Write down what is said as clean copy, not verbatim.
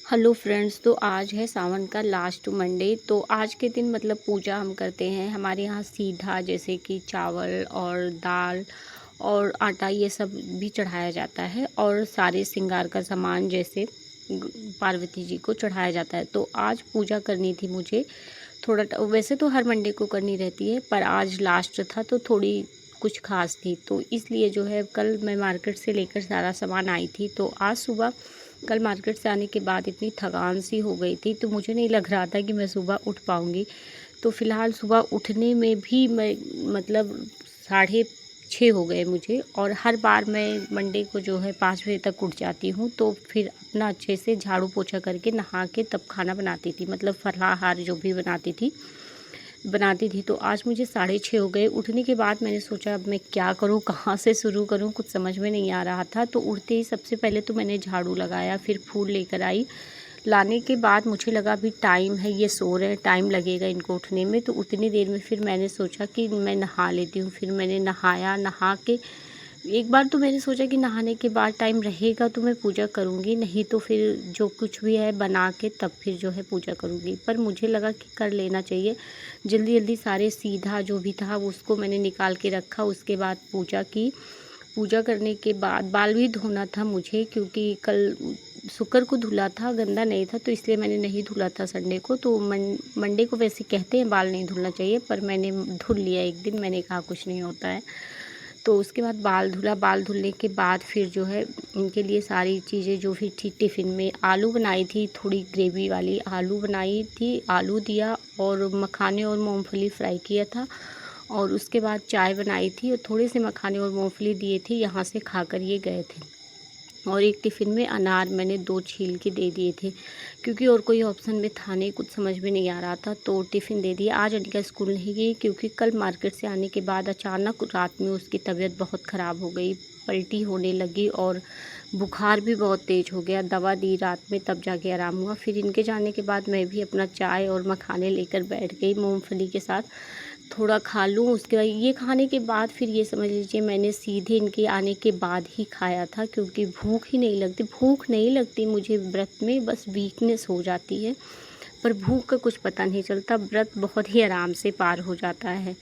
Hello friends, तो आज है सावन का लास्ट मंडे। तो आज के दिन मतलब पूजा हम करते हैं। हमारे यहाँ सीधा जैसे कि चावल और दाल और आटा ये सब भी चढ़ाया जाता है और सारे श्रृंगार का सामान जैसे पार्वती जी को चढ़ाया जाता है। तो आज पूजा करनी थी मुझे। वैसे तो हर मंडे को करनी रहती है, पर आज लास्ट था तो थोड़ी कुछ खास थी। तो इसलिए जो है कल मैं मार्केट से लेकर सारा सामान आई थी। तो आज सुबह कल मार्केट से आने के बाद इतनी थकान सी हो गई थी, तो मुझे नहीं लग रहा था कि मैं सुबह उठ पाऊँगी। तो फ़िलहाल सुबह उठने में भी मैं मतलब 6:30 हो गए मुझे। और हर बार मैं मंडे को जो है 5 बजे तक उठ जाती हूँ, तो फिर अपना अच्छे से झाड़ू पोछा करके नहा के तब खाना बनाती थी, मतलब फलाहार जो भी बनाती थी। तो आज मुझे 6:30 हो गए। उठने के बाद मैंने सोचा अब मैं क्या करूँ, कहाँ से शुरू करूँ, कुछ समझ में नहीं आ रहा था। तो उठते ही सबसे पहले तो मैंने झाड़ू लगाया, फिर फूल लेकर आई। लाने के बाद मुझे लगा अभी टाइम है, ये सो रहे हैं, टाइम लगेगा इनको उठने में। तो उतनी देर में फिर मैंने सोचा कि मैं नहा लेती हूँ। फिर मैंने नहाया, नहा के एक बार तो मैंने सोचा कि नहाने के बाद टाइम रहेगा तो मैं पूजा करूँगी, नहीं तो फिर जो कुछ भी है बना के तब फिर जो है पूजा करूँगी। पर मुझे लगा कि कर लेना चाहिए। जल्दी-जल्दी सारे सीधा जो भी था वो उसको मैंने निकाल के रखा, उसके बाद पूजा की। पूजा करने के बाद बाल भी धोना था मुझे, क्योंकि कल शुक्र को धुला था, गंदा नहीं था, तो इसलिए मैंने नहीं धुला था संडे को। तो मंडे को वैसे कहते हैं बाल नहीं धुलना चाहिए, पर मैंने धुल लिया एक दिन, मैंने कहा कुछ नहीं होता है। तो उसके बाद बाल धुला। बाल धुलने के बाद फिर जो है इनके लिए सारी चीज़ें जो भी थी टिफ़िन में, आलू बनाई थी, थोड़ी ग्रेवी वाली आलू बनाई थी, आलू दिया और मखाने और मूँगफली फ्राई किया था। और उसके बाद चाय बनाई थी और थोड़े से मखाने और मूँगफली दिए थे, यहाँ से खाकर ये गए थे। और एक टिफ़िन में अनार मैंने 2 छील के दे दिए थे, क्योंकि और कोई ऑप्शन में था नहीं, कुछ समझ में नहीं आ रहा था, तो टिफ़िन दे दिया। आज अनिका स्कूल नहीं गई, क्योंकि कल मार्केट से आने के बाद अचानक रात में उसकी तबीयत बहुत ख़राब हो गई, पलटी होने लगी और बुखार भी बहुत तेज़ हो गया। दवा दी रात में, तब जाके आराम हुआ। फिर इनके जाने के बाद मैं भी अपना चाय और मखाने लेकर बैठ गई मूँगफली के साथ, थोड़ा खा लूँ। उसके बाद ये खाने के बाद फिर ये समझ लीजिए मैंने सीधे इनके आने के बाद ही खाया था, क्योंकि भूख ही नहीं लगती। भूख नहीं लगती मुझे व्रत में, बस वीकनेस हो जाती है, पर भूख का कुछ पता नहीं चलता। व्रत बहुत ही आराम से पार हो जाता है।